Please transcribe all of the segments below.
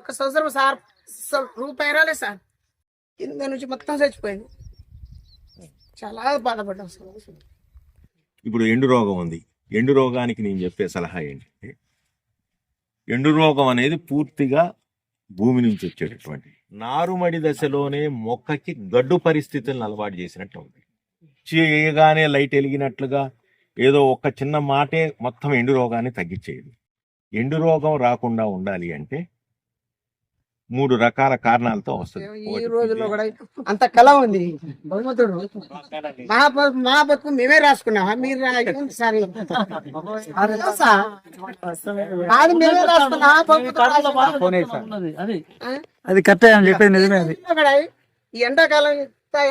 ఒక్క సంవత్సరం సార్ రూపాయి రాలేదు సార్. కింద నుంచి మొత్తం చచ్చిపోయింది. చాలా బాధపడ్డాం సార్. ఇప్పుడు ఎండు రోగం ఉంది. ఎండు రోగానికి నేను చెప్పే సలహా ఏంటంటే, ఎండు రోగం అనేది పూర్తిగా భూమి నుంచి వచ్చేటటువంటి నారుమడి దశలోనే మొక్కకి గడ్డు పరిస్థితులను అలవాటు చేసినట్టు ఉంది. చేయగానే లైట్ వెలిగినట్లుగా ఏదో ఒక చిన్న మాటే మొత్తం ఎండు రోగాన్ని తగ్గించేది. ఎండు రోగం రాకుండా ఉండాలి అంటే 3 రకాల కారణాలతో వస్తుంది. ఈ రోజుల్లో కూడా అంత కళ ఉంది. భగవంతుడు మా బతుకు మేమే రాసుకున్నాం. మీరు సార్ అది మేమే అది కరెక్టే అని చెప్పేది నిజమే. అది ఈ ఎండాకాలం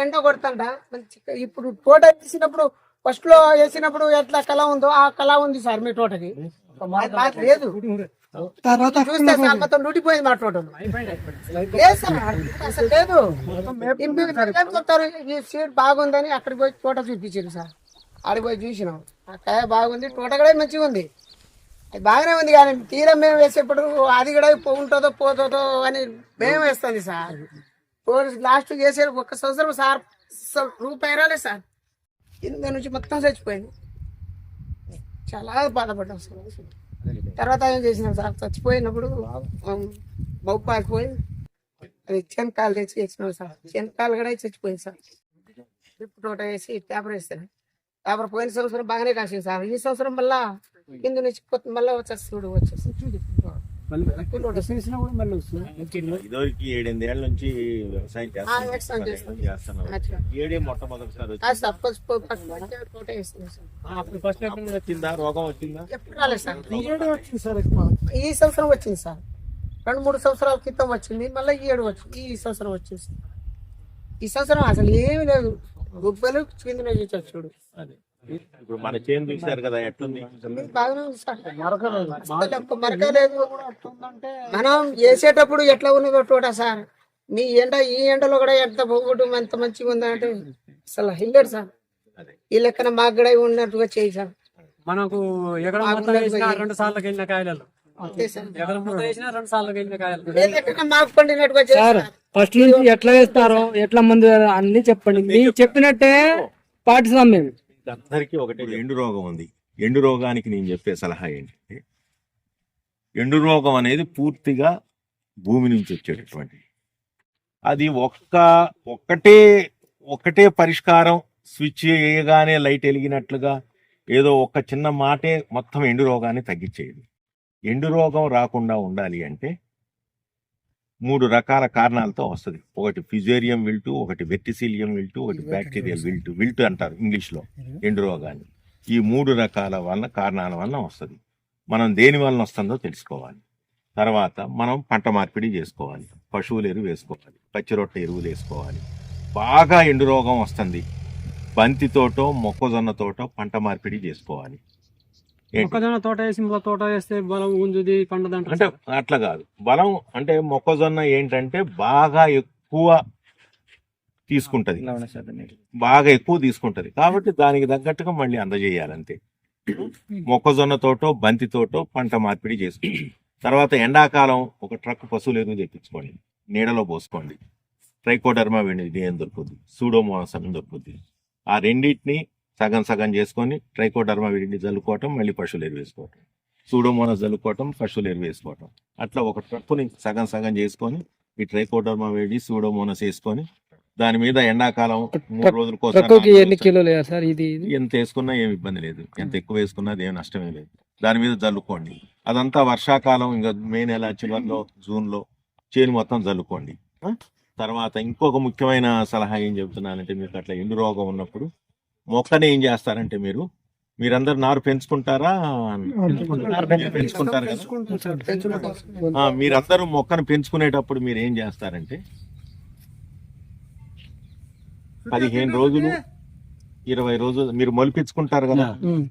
ఎండ కొడుతుంట మంచి. ఇప్పుడు తోట తీసినప్పుడు ఫస్ట్ లో వేసినప్పుడు ఎట్లా కళ ఉందో ఆ కళ ఉంది సార్ మీ తోటకి. లేదు చూస్తే సార్ మొత్తం నూటిపోయింది మా తోటలో. లేదు సార్ అసలు లేదు. చెప్తారు ఈ సీడ్ బాగుందని అక్కడికి పోయి తోట చూపించారు సార్. ఆడికి పోయి చూసినాం. ఆ కాయ బాగుంది, తోట కూడా మంచిగా ఉంది, అది బాగానే ఉంది. కానీ తీరం మేము వేసేప్పుడు అది కూడా ఉంటుందో పోతుందో అని భయం వేస్తుంది సార్. లాస్ట్ చేసే ఒక్క సంవత్సరం సార్ రూపాయి రాలేదు సార్. కింద నుంచి మొత్తం చచ్చిపోయింది. చాలా బాధపడ్డాం సార్. తర్వాత ఏం చేసినాం సార్, చచ్చిపోయినప్పుడు బొప్పాకి పోయి అది చెనకాయలు తెచ్చి వేసినాం సార్. చెనకాయలు కూడా చచ్చిపోయింది సార్. డ్రిప్ తోట వేసి పేపర్ వేస్తాను. పేపర్ పోయిన సంవత్సరం బాగానే కాసింది సార్. ఈ సంవత్సరం మళ్ళా కింద నుంచి మళ్ళీ వచ్చేస్తుంది. ఇదివరకు 7-8 ఏళ్ల నుంచి వ్యవసాయం చేస్తున్నాం. ఏడే మొట్టమొదటిసారి వచ్చిందా రోగం వచ్చిందా? ఎప్పుడు రాలేదు సార్. ఈ సంవత్సరం వచ్చింది సార్. 2-3 సంవత్సరాల క్రితం వచ్చింది. మళ్ళీ ఈ ఏడు వచ్చింది. ఈ సంవత్సరం వచ్చింది. ఈ సంవత్సరం అసలు ఏమి లేదు. గుబ్బలు కింద చూడు. ఇప్పుడు మన చేను చూసారు కదా ఎట్లుంది. బాగానే ఉంది సార్. మరక లేదు. మనం వేసేటప్పుడు ఎట్లా ఉన్నదో తోట సార్. మీ ఈ ఎండలో కూడా ఎంత పోగొట్టు ఎంత మంచిగా ఉందంటే అసలు హైలైట్ సార్. ఈ లెక్కన మాకు కూడా ఉన్నట్టుగా చేయి సార్. మనకు ఎక్కడ 2 సార్లు వెళ్ళిన కాయలు మాకు పండినట్టుగా సార్. ఫస్ట్ నుంచి ఎట్లా వేస్తారో ఎట్లా మంది అన్ని చెప్పండి. మీరు చెప్పినట్టే పాటిస్తాం మేము. అందరికీ ఒకటే, ఎండు రోగం ఉంది. ఎండు రోగానికి నేను చెప్పే సలహా ఏంటంటే, ఎండు రోగం అనేది పూర్తిగా భూమి నుంచి వచ్చేటటువంటి అది ఒక్కటే పరిష్కారం. స్విచ్ వేయగానే లైట్ వెలిగినట్లుగా ఏదో ఒక చిన్న మాటే మొత్తం ఎండు రోగాన్ని తగ్గించేది. ఎండు రోగం రాకుండా ఉండాలి అంటే 3 రకాల కారణాలతో వస్తుంది. ఒకటి ఫిజేరియం విల్టు, ఒకటి వెర్టిసిలియం విల్టు, ఒకటి బ్యాక్టీరియల్ విల్టు అంటారు ఇంగ్లీష్లో ఎండు రోగాన్ని. ఈ 3 రకాల కారణాల వలన వస్తుంది. మనం దేని వలన వస్తుందో తెలుసుకోవాలి. తర్వాత మనం పంట మార్పిడి చేసుకోవాలి. పశువుల ఎరువు వేసుకోవాలి, పచ్చిరొట్ట ఎరువులు వేసుకోవాలి. బాగా ఎండు రోగం వస్తుంది, బంతితోటో మొక్కజొన్నతోటో పంట మార్పిడి చేసుకోవాలి. మొక్కజొన్న తోట వేసి తోట వేస్తే బలం ఉంజుది పండదంట అంటే అట్లా కాదు. బలం అంటే మొక్కజొన్న ఏంటంటే బాగా ఎక్కువ తీసుకుంటది, కాబట్టి దానికి తగ్గట్టుగా మళ్ళీ అందజేయాలంతే. మొక్కజొన్నతోటో బంతితోటో పంట మార్పిడి చేసుకోండి. తర్వాత ఎండాకాలం ఒక ట్రక్ పశువులు ఎరువు తెప్పించుకోండి, నీడలో పోసుకోండి. ట్రైకోడర్మా వెండి ఏం దొరుకుద్ది, సూడోమోనాస్ అని దొరుకుద్ది. ఆ రెండింటిని సగం చేసుకొని ట్రైకోడర్మా విడిని చల్లుకోవటం, మళ్ళీ పశువులు ఎరువు వేసుకోవటం. సూడోమోనాస్ చల్లుకోవటం, పశువులు ఎరువు వేసుకోవటం. అట్లా ఒక ట్రక్కుని సగం చేసుకొని ఈ ట్రైకోడర్మా విడి సూడోమోనాస్ వేసుకొని దాని మీద ఎండాకాలం 3 రోజుల కోసం ఎంత వేసుకున్నా ఏమి ఇబ్బంది లేదు, ఎంత ఎక్కువ వేసుకున్నా అదేం నష్టమే లేదు. దాని మీద చల్లుకోండి. అదంతా వర్షాకాలం ఇంకా మే నెల చివరిలో జూన్లో చేను మొత్తం చల్లుకోండి. తర్వాత ఇంకొక ముఖ్యమైన సలహా ఏం చెబుతున్నానంటే, మీకు అట్లా ఎండు రోగం ఉన్నప్పుడు మొక్కని ఏం చేస్తారంటే, మీరందరు నారు పెంచుకుంటారా? పెంచుకుంటారు కదా. మీరందరూ మొక్కను పెంచుకునేటప్పుడు మీరు ఏం చేస్తారంటే 15 రోజులు 20 రోజులు మీరు మొలిపించుకుంటారు కదా.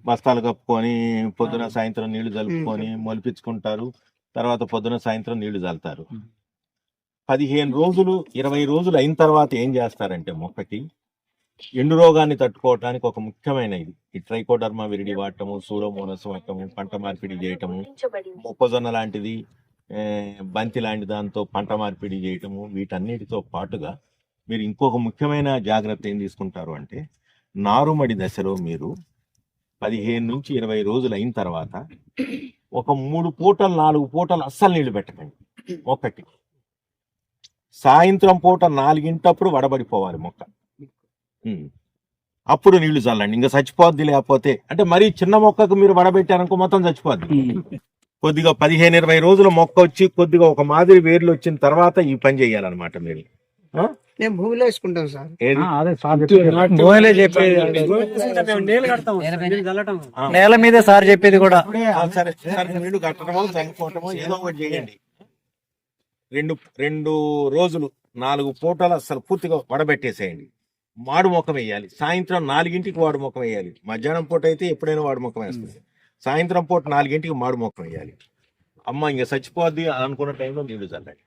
బస్తాలు కప్పుకొని పొద్దున సాయంత్రం నీళ్లు చల్లుకొని మొలిపించుకుంటారు. తర్వాత పొద్దున సాయంత్రం నీళ్లు చల్లుతారు. 15 రోజులు 20 రోజులు అయిన తర్వాత ఏం చేస్తారంటే, మొక్కకి ఎండు రోగాన్ని తట్టుకోవడానికి ఒక ముఖ్యమైన ఈ ట్రైకోడర్మా విరిడి వాడటము, సూడోమోనాస్ వాడటము, పంట మార్పిడి చేయటము, మొక్కజొన్న లాంటిది బంతి లాంటి దాంతో పంట మార్పిడి చేయటము, వీటన్నిటితో పాటుగా మీరు ఇంకొక ముఖ్యమైన జాగ్రత్త ఏం తీసుకుంటారు అంటే, నారుమడి దశలో మీరు 15 నుంచి 20 రోజులు అయిన తర్వాత ఒక 3 పూటలు 4 పూటలు అస్సలు నీళ్లు పెట్టకండి మొక్కకి. సాయంత్రం పూట 4 వడబడిపోవాలి మొక్క. అప్పుడు నీళ్లు చల్లండి. ఇంకా చచ్చిపోద్ది. లేకపోతే అంటే మరీ చిన్న మొక్కకు మీరు వడబెట్టారనుకో మొత్తం చచ్చిపోద్ది. కొద్దిగా 15-20 రోజుల మొక్క వచ్చి కొద్దిగా ఒక మాదిరి వేర్లు వచ్చిన తర్వాత ఈ పని చేయాలన్నమాట మీరు. నేను భూమిలో వేసుకుంటాం సార్. ఏది? భూమిలో చెప్పేది నేల మీద సార్ చెప్పేది కూడా. సరే సరే, నీళ్లు కట్టడమో చనిపోవటమో ఏదో ఒకటి చేయండి. 2 రోజులు 4 పూటలు అసలు పూర్తిగా వడబెట్టేసేయండి. వాడు మొక్క వేయాలి. సాయంత్రం 4 వాడు మొక్క వేయాలి. మధ్యాహ్నం పూట అయితే ఎప్పుడైనా వాడు మొక్క వేస్తుంది. సాయంత్రం పూట 4 మాడు మొక్క వేయాలి. అమ్మ ఇంకా చచ్చిపోద్ది అనుకున్న టైంలో నీళ్లు చల్లండి.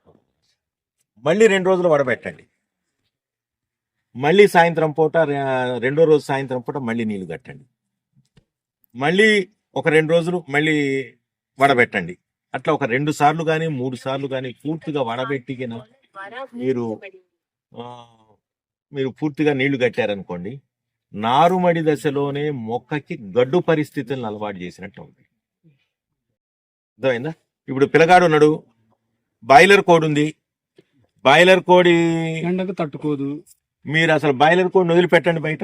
మళ్ళీ 2 రోజులు వడబెట్టండి. మళ్ళీ సాయంత్రం పూట 2వ రోజు సాయంత్రం పూట మళ్ళీ నీళ్లు కట్టండి. మళ్ళీ ఒక 2 రోజులు మళ్ళీ వడబెట్టండి. అట్లా ఒక 2 సార్లు కానీ 3 సార్లు కానీ పూర్తిగా వడబెట్టిన మీరు పూర్తిగా నీళ్లు కట్టారనుకోండి, నారుమడి దశలోనే మొక్కకి గడ్డు పరిస్థితులను అలవాటు చేసినట్టు ఉంది. అర్థమైందా? ఇప్పుడు పిల్లగాడు ఉన్నాడు, బాయిలర్ కోడి ఉంది. బాయిలర్ కోడి ఎండకు తట్టుకోదు. మీరు అసలు బాయిలర్ కోడిని వదిలిపెట్టండి బయట,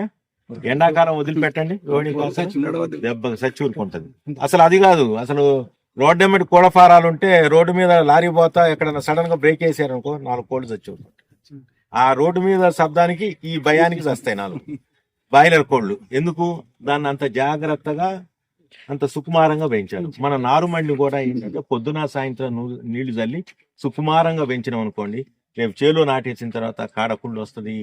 ఎండాకాలం వదిలిపెట్టండి. దెబ్బకి సచ్చి ఊరుకుంటుంది. అసలు అది కాదు, అసలు రోడ్డు ఎమ్మటి కోళ్ళ ఫారాలు ఉంటే రోడ్డు మీద లారీ పోతా ఎక్కడన్నా సడన్ గా బ్రేక్ వేసారనుకో 4 కోళ్ళు చచ్చి ఊరుకుంటాయి. ఆ రోడ్డు మీద శబ్దానికి ఈ భయానికి చస్తాయి 4 బాయిలర్ కోళ్ళు. ఎందుకు? దాన్ని అంత జాగ్రత్తగా అంత సుకుమారంగా పెంచారు. మన నారుమడిని కూడా ఏంటంటే పొద్దున సాయంత్రం నీళ్లు చల్లి సుకుమారంగా పెంచినాం అనుకోండి, రేపు చేలో నాటేసిన తర్వాత కాడకుళ్ళు వస్తుంది,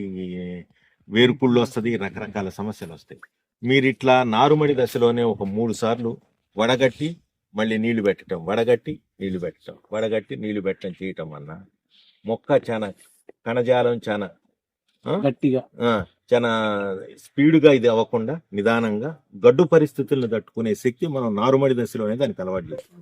వేరుకుళ్ళు వస్తుంది, రకరకాల సమస్యలు వస్తాయి. మీరు ఇట్లా నారుమడి దశలోనే ఒక 3 సార్లు వడగట్టి మళ్ళీ నీళ్లు పెట్టడం, వడగట్టి నీళ్లు పెట్టడం, వడగట్టి నీళ్లు పెట్టడం చేయటం వల్ల మొక్క చాలా కణజాలం చాలా గట్టిగా చాలా స్పీడ్గా ఇది అవ్వకుండా నిదానంగా గడ్డు పరిస్థితులను తట్టుకునే శక్తి మనం నారుమడి దశలోనే దానికి అలవాటు చేస్తాం.